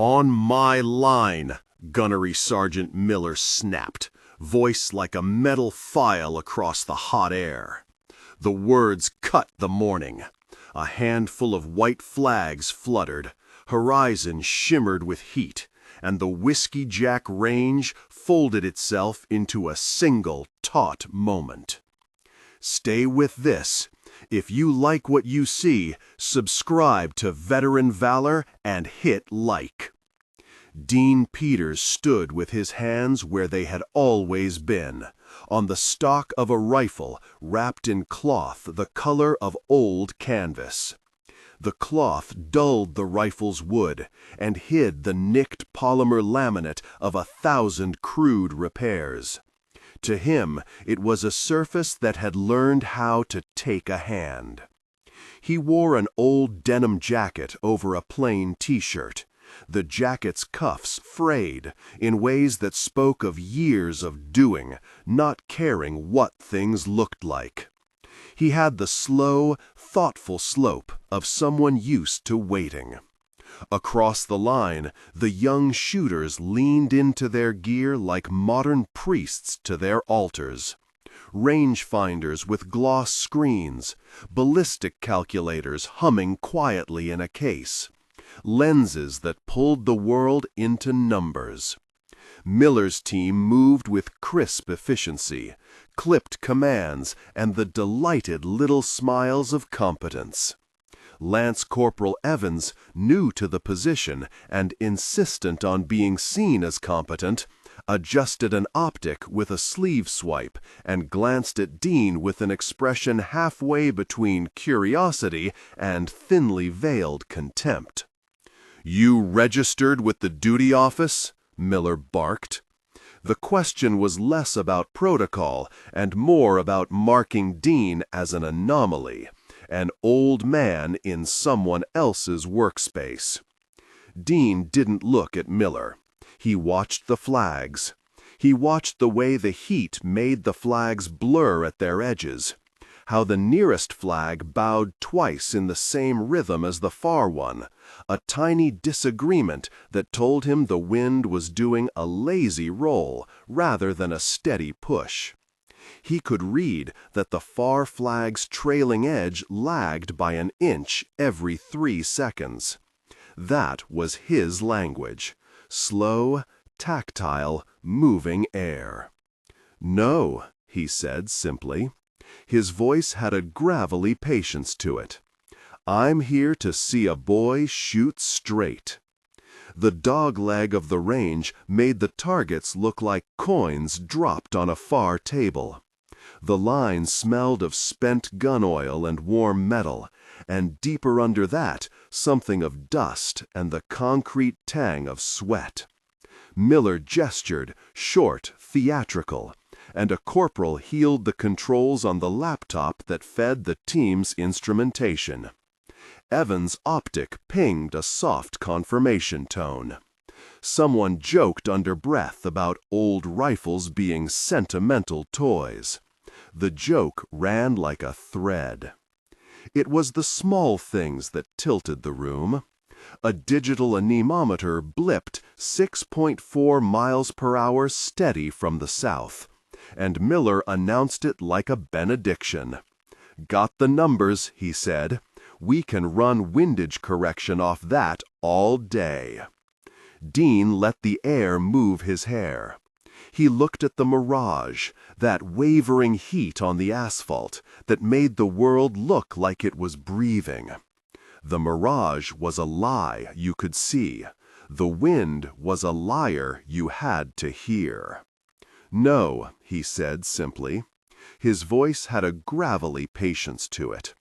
"On my line," Gunnery Sergeant Miller snapped, voice like a metal file across the hot air. The words cut the morning. A handful of white flags fluttered, horizon shimmered with heat, and the Whiskey Jack Range folded itself into a single taut moment. Stay with this. If you like what you see, subscribe to Veteran Valor and hit like. Dean Peters stood with his hands where they had always been, on the stock of a rifle wrapped in cloth the color of old canvas. The cloth dulled the rifle's wood and hid the nicked polymer laminate of 1,000 crude repairs. To him, it was a surface that had learned how to take a hand. He wore an old denim jacket over a plain t-shirt. The jacket's cuffs frayed in ways that spoke of years of doing, not caring what things looked like. He had the slow, thoughtful slope of someone used to waiting. Across the line, the young shooters leaned into their gear like modern priests to their altars. Rangefinders with gloss screens, ballistic calculators humming quietly in a case, lenses that pulled the world into numbers. Miller's team moved with crisp efficiency, clipped commands, and the delighted little smiles of competence. Lance Corporal Evans, new to the position and insistent on being seen as competent, adjusted an optic with a sleeve swipe and glanced at Dean with an expression halfway between curiosity and thinly veiled contempt. "You registered with the duty office?" Miller barked. The question was less about protocol and more about marking Dean as an anomaly, an old man in someone else's workspace. Dean didn't look at Miller. He watched the flags. He watched the way the heat made the flags blur at their edges, how the nearest flag bowed twice in the same rhythm as the far one, a tiny disagreement that told him the wind was doing a lazy roll rather than a steady push. He could read that the far flag's trailing edge lagged by an inch every 3 seconds. That was his language. Slow, tactile, moving air. "No," he said simply. His voice had a gravelly patience to it. "I'm here to see a boy shoot straight." The dogleg of the range made the targets look like coins dropped on a far table. The line smelled of spent gun oil and warm metal, and deeper under that, something of dust and the concrete tang of sweat. Miller gestured, short, theatrical, and a corporal heeled the controls on the laptop that fed the team's instrumentation. Evans' optic pinged a soft confirmation tone. Someone joked under breath about old rifles being sentimental toys. The joke ran like a thread. It was the small things that tilted the room. A digital anemometer blipped 6.4 miles per hour steady from the south, and Miller announced it like a benediction. "Got the numbers," he said. "We can run windage correction off that all day." Dean let the air move his hair. He looked at the mirage, that wavering heat on the asphalt that made the world look like it was breathing. The mirage was a lie you could see. The wind was a liar you had to hear. "No," he said simply. His voice had a gravelly patience to it.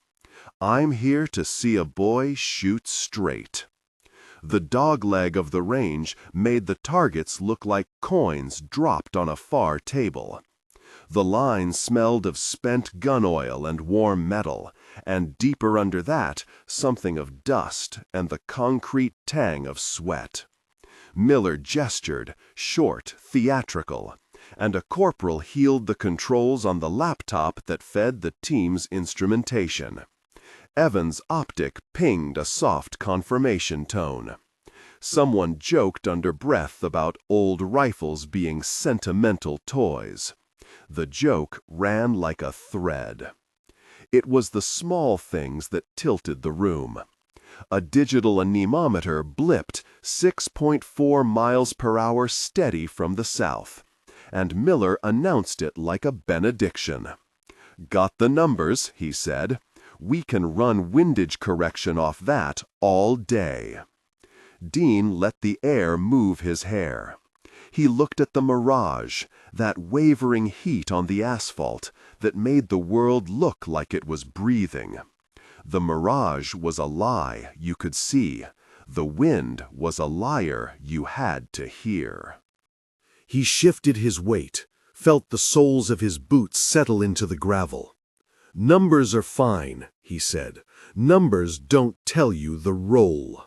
"I'm here to see a boy shoot straight." The dogleg of the range made the targets look like coins dropped on a far table. The line smelled of spent gun oil and warm metal, and deeper under that, something of dust and the concrete tang of sweat. Miller gestured, short, theatrical, and a corporal heeled the controls on the laptop that fed the team's instrumentation. Evans' optic pinged a soft confirmation tone. Someone joked under breath about old rifles being sentimental toys. The joke ran like a thread. It was the small things that tilted the room. A digital anemometer blipped 6.4 miles per hour steady from the south, and Miller announced it like a benediction. "Got the numbers," he said. "We can run windage correction off that all day." Dean let the air move his hair. He looked at the mirage, that wavering heat on the asphalt that made the world look like it was breathing. The mirage was a lie you could see. The wind was a liar you had to hear. He shifted his weight, felt the soles of his boots settle into the gravel. "Numbers are fine," he said. "Numbers don't tell you the roll."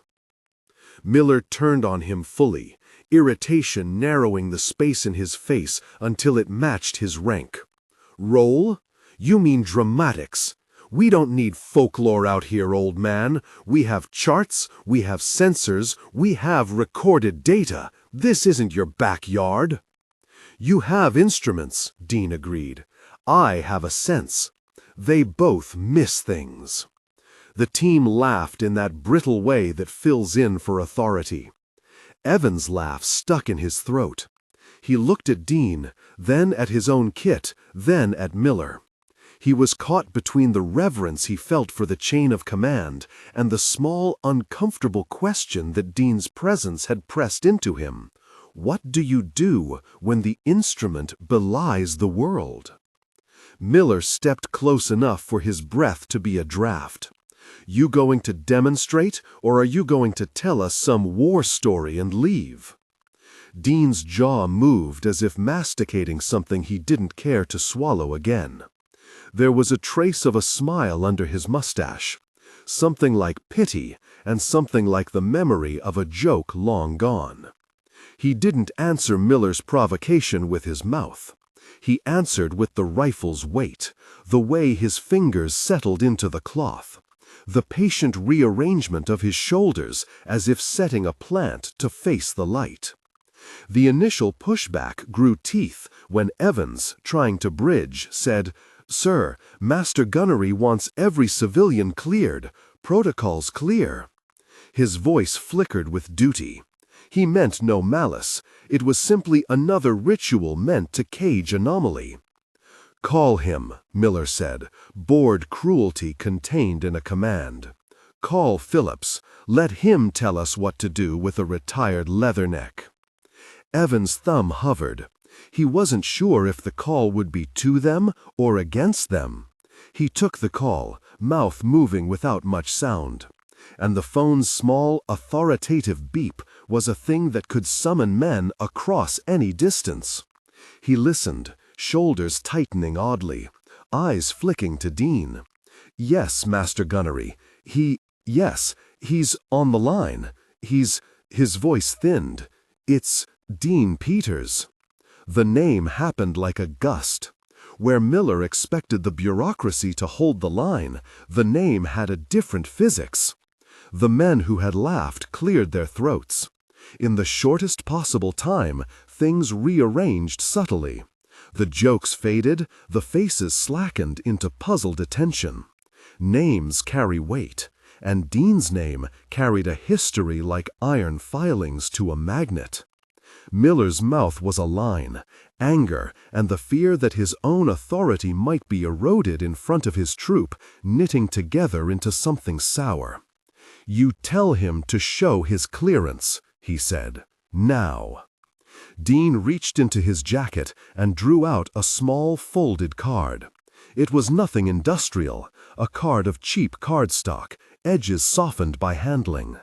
Miller turned on him fully, irritation narrowing the space in his face until it matched his rank. "Roll? You mean dramatics. We don't need folklore out here, old man. We have charts, we have sensors, we have recorded data. This isn't your backyard." "You have instruments," Dean agreed. "I have a sense. They both miss things." The team laughed in that brittle way that fills in for authority. Evan's laugh stuck in his throat. He looked at Dean, then at his own kit, then at Miller. He was caught between the reverence he felt for the chain of command and the small, uncomfortable question that Dean's presence had pressed into him. What do you do when the instrument belies the world? Miller stepped close enough for his breath to be a draft. "You going to demonstrate, or are you going to tell us some war story and leave?" Dean's jaw moved as if masticating something he didn't care to swallow again. There was a trace of a smile under his mustache, something like pity and something like the memory of a joke long gone. He didn't answer Miller's provocation with his mouth. He answered with the rifle's weight, the way his fingers settled into the cloth, the patient rearrangement of his shoulders as if setting a plant to face the light. The initial pushback grew teeth when Evans, trying to bridge, said, "Sir, Master Gunnery wants every civilian cleared. Protocols clear." His voice flickered with duty. He meant no malice. It was simply another ritual meant to cage anomaly. "Call him," Miller said, bored cruelty contained in a command. "Call Phillips. Let him tell us what to do with a retired leatherneck." Evan's thumb hovered. He wasn't sure if the call would be to them or against them. He took the call, mouth moving without much sound. And the phone's small, authoritative beep was a thing that could summon men across any distance. He listened, shoulders tightening oddly, eyes flicking to Dean. "Yes, Master Gunnery. Yes, he's on the line. His voice thinned. It's Dean Peters." The name happened like a gust. Where Miller expected the bureaucracy to hold the line, the name had a different physics. The men who had laughed cleared their throats. In the shortest possible time, things rearranged subtly. The jokes faded, the faces slackened into puzzled attention. Names carry weight, and Dean's name carried a history like iron filings to a magnet. Miller's mouth was a line, anger and the fear that his own authority might be eroded in front of his troop, knitting together into something sour. "You tell him to show his clearance," he said. "Now." Dean reached into his jacket and drew out a small folded card. It was nothing industrial, a card of cheap cardstock, edges softened by handling.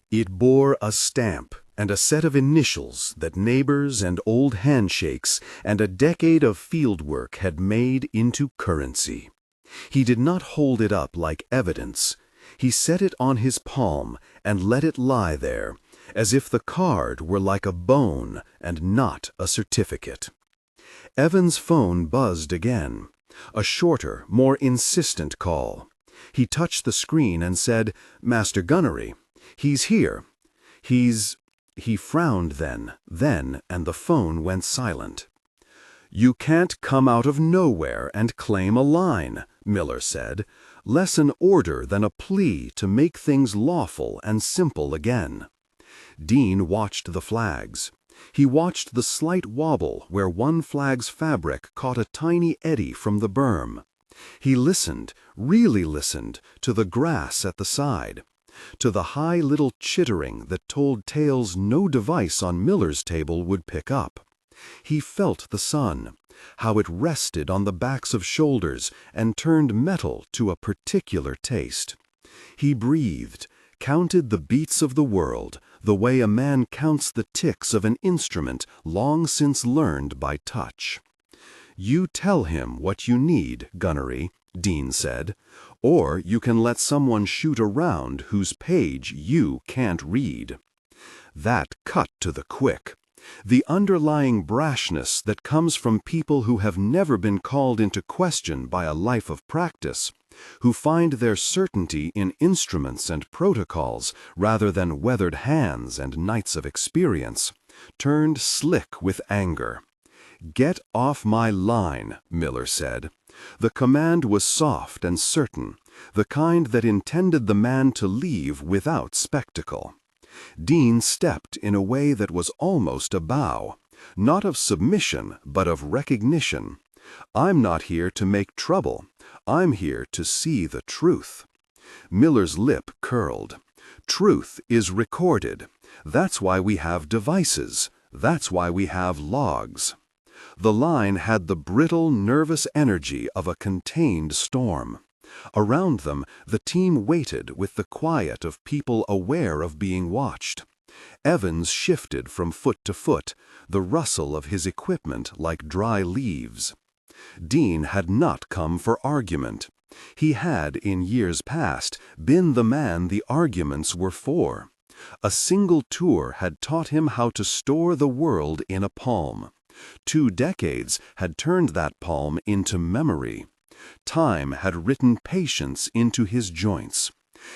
It bore a stamp and a set of initials that neighbors and old handshakes and a decade of fieldwork had made into currency. He did not hold it up like evidence. He set it on his palm and let it lie there, as if the card were like a bone and not a certificate. Evan's phone buzzed again, a shorter, more insistent call. He touched the screen and said, "Master Gunnery. He's here." He frowned then, and the phone went silent. "You can't come out of nowhere and claim a line," Miller said, less an order than a plea to make things lawful and simple again. Dean watched the flags. He watched the slight wobble where one flag's fabric caught a tiny eddy from the berm. He listened, really listened, to the grass at the side, to the high little chittering that told tales no device on Miller's table would pick up. He felt the sun, how it rested on the backs of shoulders and turned metal to a particular taste. He breathed, counted the beats of the world, the way a man counts the ticks of an instrument long since learned by touch. "You tell him what you need, Gunnery," Dean said, "or you can let someone shoot a round whose page you can't read." That cut to the quick. The underlying brashness that comes from people who have never been called into question by a life of practice, who find their certainty in instruments and protocols rather than weathered hands and nights of experience, turned slick with anger. "Get off my line," Miller said. The command was soft and certain, the kind that intended the man to leave without spectacle. Dean stepped in a way that was almost a bow, not of submission but of recognition. "I'm not here to make trouble. I'm here to see the truth." Miller's lip curled. "Truth is recorded. That's why we have devices. That's why we have logs." The line had the brittle, nervous energy of a contained storm. Around them, the team waited with the quiet of people aware of being watched. Evans shifted from foot to foot, the rustle of his equipment like dry leaves. Dean had not come for argument. He had, in years past, been the man the arguments were for. A single tour had taught him how to store the world in a palm. 2 decades had turned that palm into memory. Time had written patience into his joints.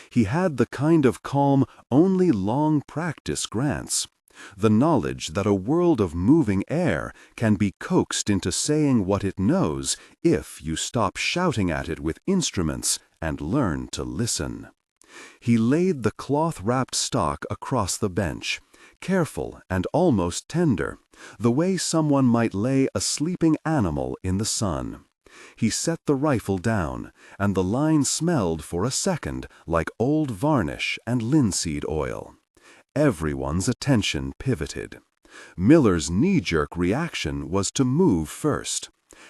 He had the kind of calm only long practice grants, the knowledge that a world of moving air can be coaxed into saying what it knows if you stop shouting at it with instruments and learn to listen. He laid the cloth-wrapped stock across the bench, careful and almost tender, the way someone might lay a sleeping animal in the sun. He set the rifle down, and the line smelled for a second like old varnish and linseed oil. Everyone's attention pivoted. Miller's knee-jerk reaction was to move first.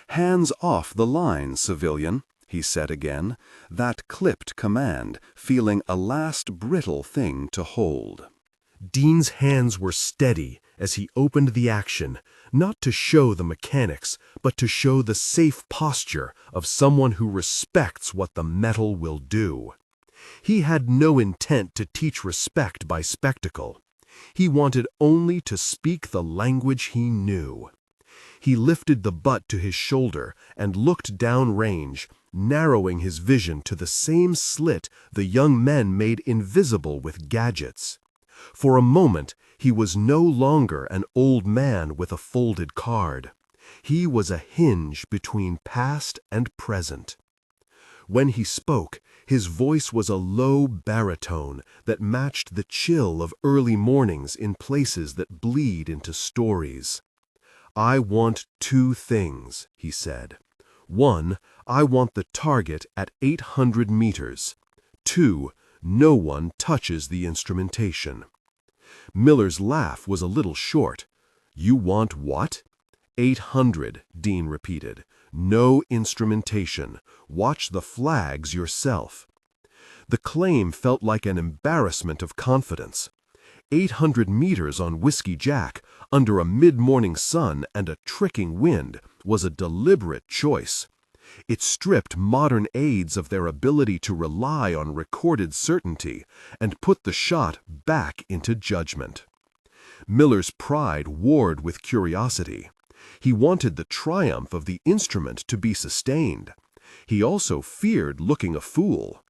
"Hands off the line, civilian," he said again, that clipped command, feeling a last brittle thing to hold. Dean's hands were steady as he opened the action, not to show the mechanics, but to show the safe posture of someone who respects what the metal will do. He had no intent to teach respect by spectacle. He wanted only to speak the language he knew. He lifted the butt to his shoulder and looked downrange, narrowing his vision to the same slit the young men made invisible with gadgets. For a moment, he was no longer an old man with a folded card. He was a hinge between past and present. When he spoke, his voice was a low baritone that matched the chill of early mornings in places that bleed into stories. "I want 2 things," he said. 1, I want the target at 800 meters. 2, no one touches the instrumentation. Miller's laugh was a little short. "You want what?" 800, Dean repeated. "No instrumentation. Watch the flags yourself." The claim felt like an embarrassment of confidence. 800 meters on Whiskey Jack, under a mid-morning sun and a tricking wind, was a deliberate choice. It stripped modern aids of their ability to rely on recorded certainty and put the shot back into judgment. Miller's pride warred with curiosity. He wanted the triumph of the instrument to be sustained. He also feared looking a fool.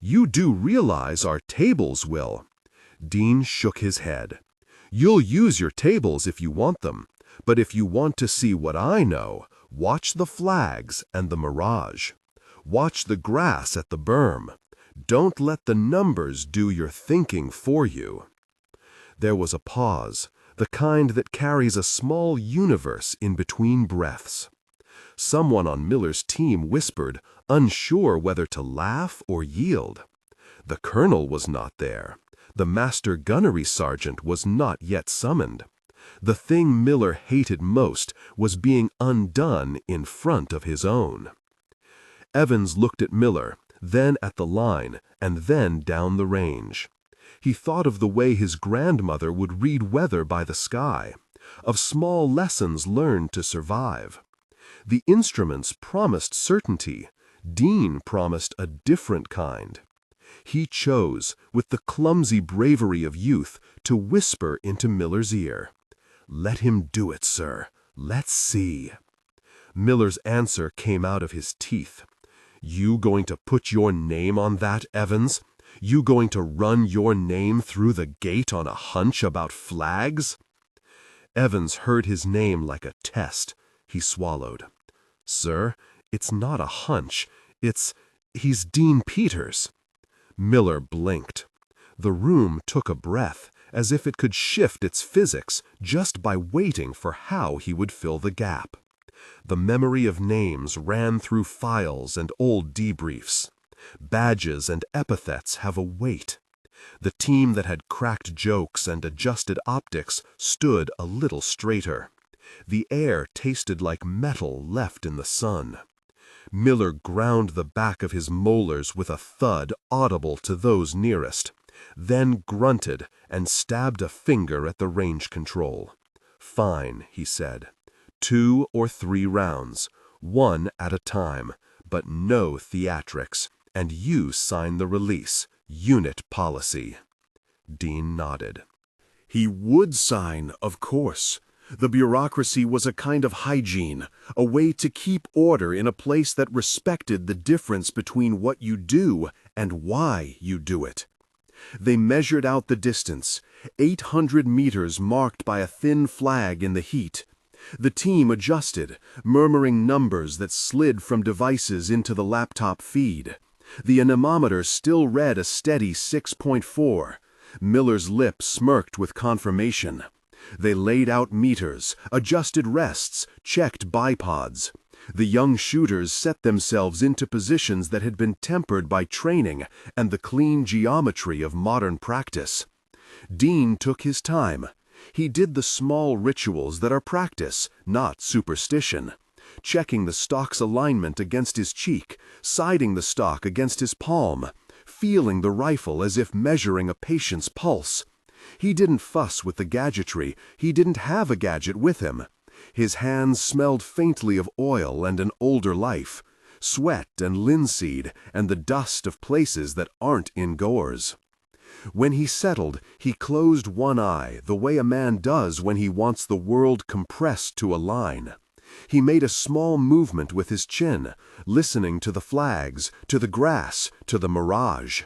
"You do realize our tables will." Dean shook his head. "You'll use your tables if you want them, but if you want to see what I know, watch the flags and the mirage. Watch the grass at the berm. Don't let the numbers do your thinking for you." There was a pause, the kind that carries a small universe in between breaths. Someone on Miller's team whispered, unsure whether to laugh or yield. The colonel was not there. The master gunnery sergeant was not yet summoned. The thing Miller hated most was being undone in front of his own. Evans looked at Miller, then at the line, and then down the range. He thought of the way his grandmother would read weather by the sky, of small lessons learned to survive. The instruments promised certainty. Dean promised a different kind. He chose, with the clumsy bravery of youth, to whisper into Miller's ear, "Let him do it, sir. Let's see." Miller's answer came out of his teeth. "You going to put your name on that, Evans? You going to run your name through the gate on a hunch about flags?" Evans heard his name like a test. He swallowed. "Sir, it's not a hunch. He's Dean Peters." Miller blinked. The room took a breath, as if it could shift its physics just by waiting for how he would fill the gap. The memory of names ran through files and old debriefs. Badges and epithets have a weight. The team that had cracked jokes and adjusted optics stood a little straighter. The air tasted like metal left in the sun. Miller ground the back of his molars with a thud audible to those nearest, then grunted and stabbed a finger at the range control. "Fine," he said. 2 or 3 rounds, one at a time, but no theatrics, and you sign the release. Unit policy." Dean nodded. He would sign, of course. The bureaucracy was a kind of hygiene, a way to keep order in a place that respected the difference between what you do and why you do it. They measured out the distance, 800 meters marked by a thin flag in the heat. The team adjusted, murmuring numbers that slid from devices into the laptop feed. The anemometer still read a steady 6.4. Miller's lips smirked with confirmation. They laid out meters, adjusted rests, checked bipods. The young shooters set themselves into positions that had been tempered by training and the clean geometry of modern practice. Dean took his time. He did the small rituals that are practice, not superstition. Checking the stock's alignment against his cheek, siding the stock against his palm, feeling the rifle as if measuring a patient's pulse. He didn't fuss with the gadgetry. He didn't have a gadget with him. His hands smelled faintly of oil and an older life, sweat and linseed and the dust of places that aren't indoors. When he settled, he closed one eye the way a man does when he wants the world compressed to a line. He made a small movement with his chin, listening to the flags, to the grass, to the mirage.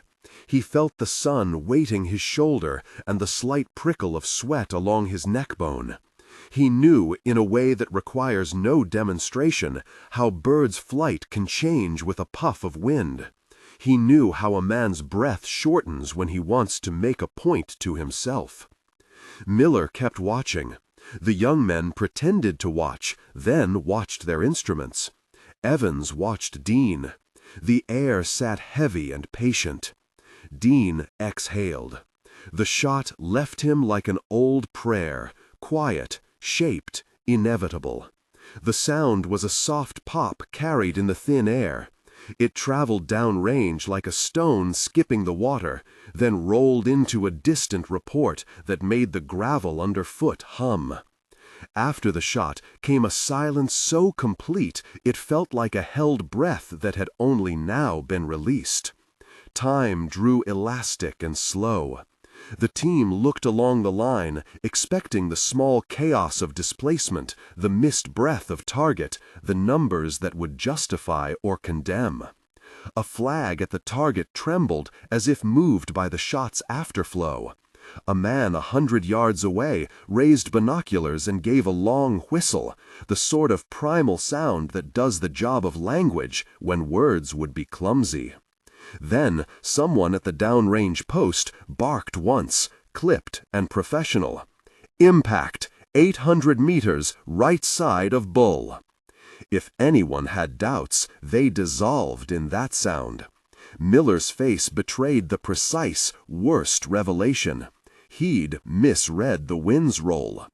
He felt the sun weighting his shoulder and the slight prickle of sweat along his neckbone. He knew, in a way that requires no demonstration, how birds' flight can change with a puff of wind. He knew how a man's breath shortens when he wants to make a point to himself. Miller kept watching. The young men pretended to watch, then watched their instruments. Evans watched Dean. The air sat heavy and patient. Dean exhaled. The shot left him like an old prayer, quiet, shaped, inevitable. The sound was a soft pop carried in the thin air. It traveled downrange like a stone skipping the water, then rolled into a distant report that made the gravel underfoot hum. After the shot came a silence so complete it felt like a held breath that had only now been released. Time drew elastic and slow. The team looked along the line, expecting the small chaos of displacement, the missed breath of target, the numbers that would justify or condemn. A flag at the target trembled as if moved by the shot's afterflow. A man 100 yards away raised binoculars and gave a long whistle, the sort of primal sound that does the job of language when words would be clumsy. Then someone at the downrange post barked once, clipped and professional. Impact, 800 meters, right side of Bull. If anyone had doubts, they dissolved in that sound. Miller's face betrayed the precise, worst revelation. He'd misread the wind's roll.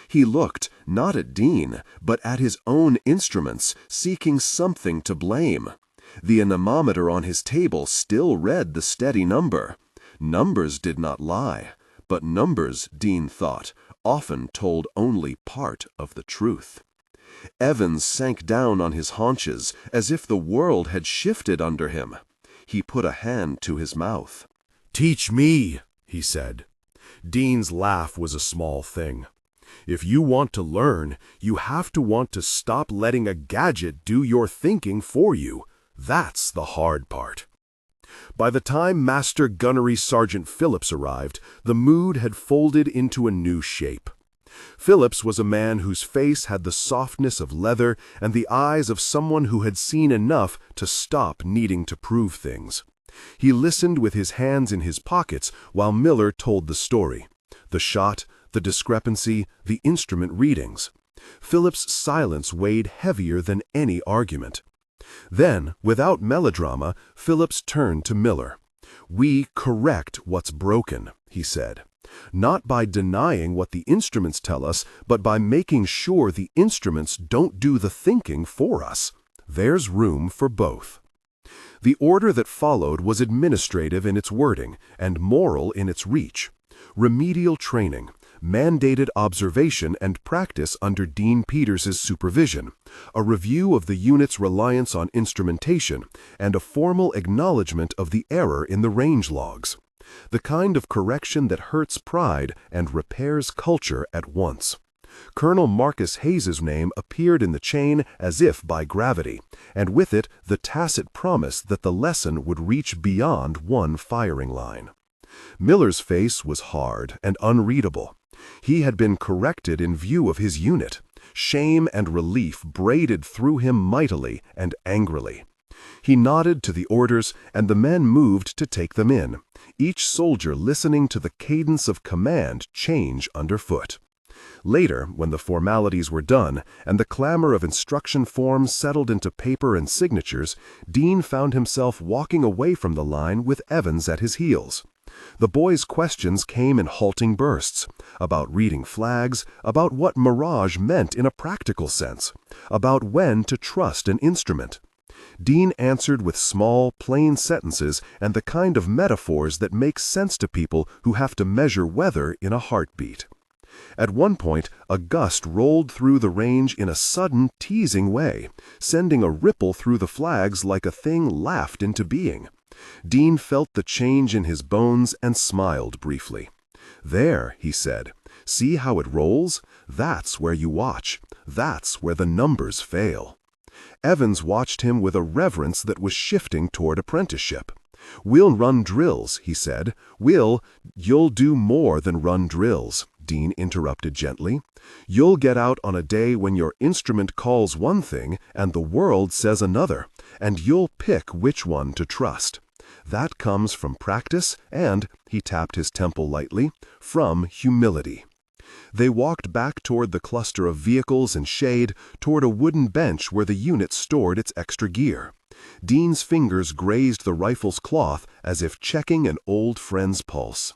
He looked not at Dean, but at his own instruments, seeking something to blame. The anemometer on his table still read the steady number. Numbers did not lie, but numbers, Dean thought, often told only part of the truth. Evans sank down on his haunches as if the world had shifted under him. He put a hand to his mouth. "Teach me," he said. Dean's laugh was a small thing. "If you want to learn, you have to want to stop letting a gadget do your thinking for you. That's the hard part." By the time Master Gunnery Sergeant Phillips arrived, the mood had folded into a new shape. Phillips was a man whose face had the softness of leather and the eyes of someone who had seen enough to stop needing to prove things. He listened with his hands in his pockets while Miller told the story. The shot, the discrepancy, the instrument readings. Phillips' silence weighed heavier than any argument. Then, without melodrama, Phillips turned to Miller. "We correct what's broken," he said. "Not by denying what the instruments tell us, but by making sure the instruments don't do the thinking for us. There's room for both." The order that followed was administrative in its wording and moral in its reach. Remedial training, mandated observation and practice under Dean Peters's supervision, a review of the unit's reliance on instrumentation, and a formal acknowledgement of the error in the range logs. The kind of correction that hurts pride and repairs culture at once. Colonel Marcus Hayes's name appeared in the chain as if by gravity, and with it the tacit promise that the lesson would reach beyond one firing line. Miller's face was hard and unreadable. He had been corrected in view of his unit. Shame and relief braided through him mightily and angrily. He nodded to the orders, and the men moved to take them in, each soldier listening to the cadence of command change underfoot. Later, when the formalities were done, and the clamor of instruction forms settled into paper and signatures, Dean found himself walking away from the line with Evans at his heels. The boys' questions came in halting bursts, about reading flags, about what mirage meant in a practical sense, about when to trust an instrument. Dean answered with small, plain sentences and the kind of metaphors that make sense to people who have to measure weather in a heartbeat. At one point, a gust rolled through the range in a sudden, teasing way, sending a ripple through the flags like a thing laughed into being. Dean felt the change in his bones and smiled briefly. "There," he said, "see how it rolls? That's where you watch. That's where the numbers fail." Evans watched him with a reverence that was shifting toward apprenticeship. "We'll run drills," he said. "You'll do more than run drills," Dean interrupted gently. "You'll get out on a day when your instrument calls one thing and the world says another, and you'll pick which one to trust. That comes from practice and," he tapped his temple lightly, "from humility." They walked back toward the cluster of vehicles and shade, toward a wooden bench where the unit stored its extra gear. Dean's fingers grazed the rifle's cloth as if checking an old friend's pulse.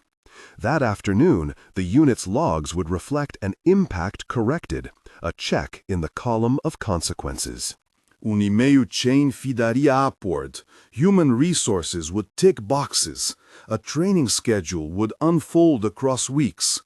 That afternoon, the unit's logs would reflect an impact corrected, a check in the column of consequences. Un email chain feedaria upward. Human resources would tick boxes. A training schedule would unfold across weeks.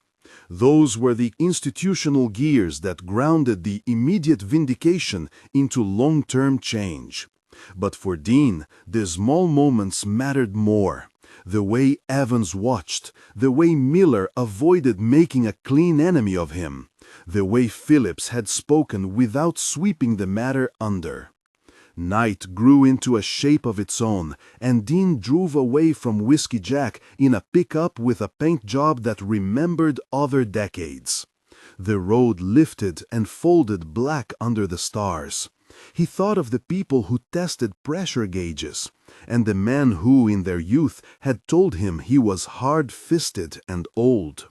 Those were the institutional gears that grounded the immediate vindication into long-term change. But for Dean, the small moments mattered more. The way Evans watched, the way Miller avoided making a clean enemy of him, the way Phillips had spoken without sweeping the matter under. Night grew into a shape of its own, and Dean drove away from Whiskey Jack in a pickup with a paint job that remembered other decades. The road lifted and folded black under the stars. He thought of the people who tested pressure gauges, and the men who, in their youth, had told him he was hard-fisted and old.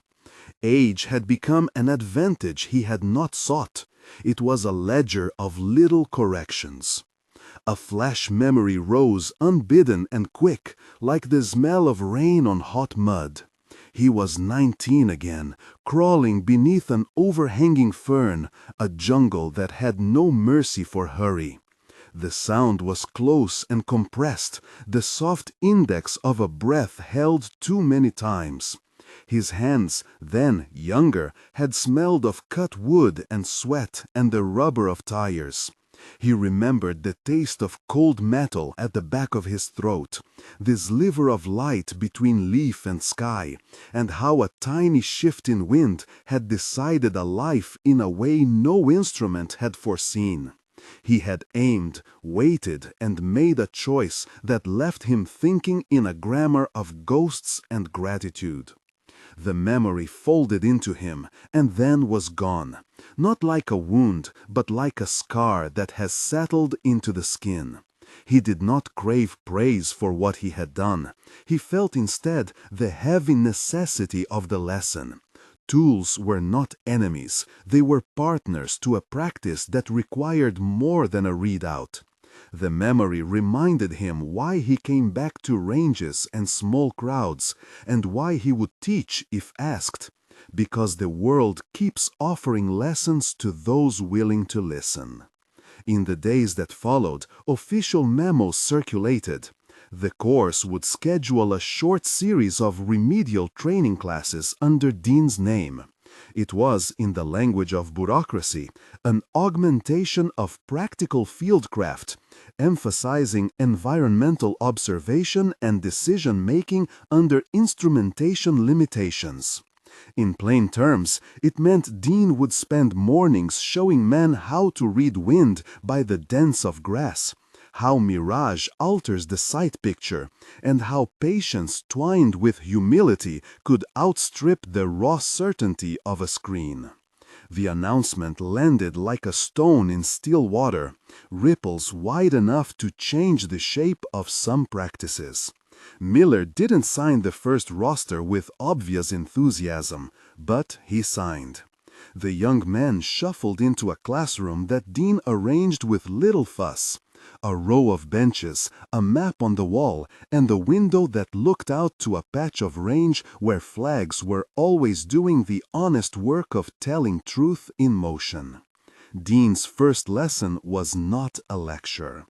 Age had become an advantage he had not sought. It was a ledger of little corrections. A flash memory rose unbidden and quick, like the smell of rain on hot mud. He was 19 again, crawling beneath an overhanging fern, a jungle that had no mercy for hurry. The sound was close and compressed, the soft index of a breath held too many times. His hands, then younger, had smelled of cut wood and sweat and the rubber of tires. He remembered the taste of cold metal at the back of his throat, the sliver of light between leaf and sky, and how a tiny shift in wind had decided a life in a way no instrument had foreseen. He had aimed, waited, and made a choice that left him thinking in a grammar of ghosts and gratitude. The memory folded into him, and then was gone, not like a wound, but like a scar that has settled into the skin. He did not crave praise for what he had done. He felt instead the heavy necessity of the lesson. Tools were not enemies, they were partners to a practice that required more than a readout. The memory reminded him why he came back to ranges and small crowds, and why he would teach if asked, because the world keeps offering lessons to those willing to listen. In the days that followed, official memos circulated. The course would schedule a short series of remedial training classes under Dean's name. It was, in the language of bureaucracy, an augmentation of practical fieldcraft, emphasizing environmental observation and decision-making under instrumentation limitations. In plain terms, it meant Dean would spend mornings showing men how to read wind by the dents of grass, how mirage alters the sight picture, and how patience twined with humility could outstrip the raw certainty of a screen. The announcement landed like a stone in still water, ripples wide enough to change the shape of some practices. Miller didn't sign the first roster with obvious enthusiasm, but he signed. The young men shuffled into a classroom that Dean arranged with little fuss. A row of benches, a map on the wall, and a window that looked out to a patch of range where flags were always doing the honest work of telling truth in motion. Dean's first lesson was not a lecture.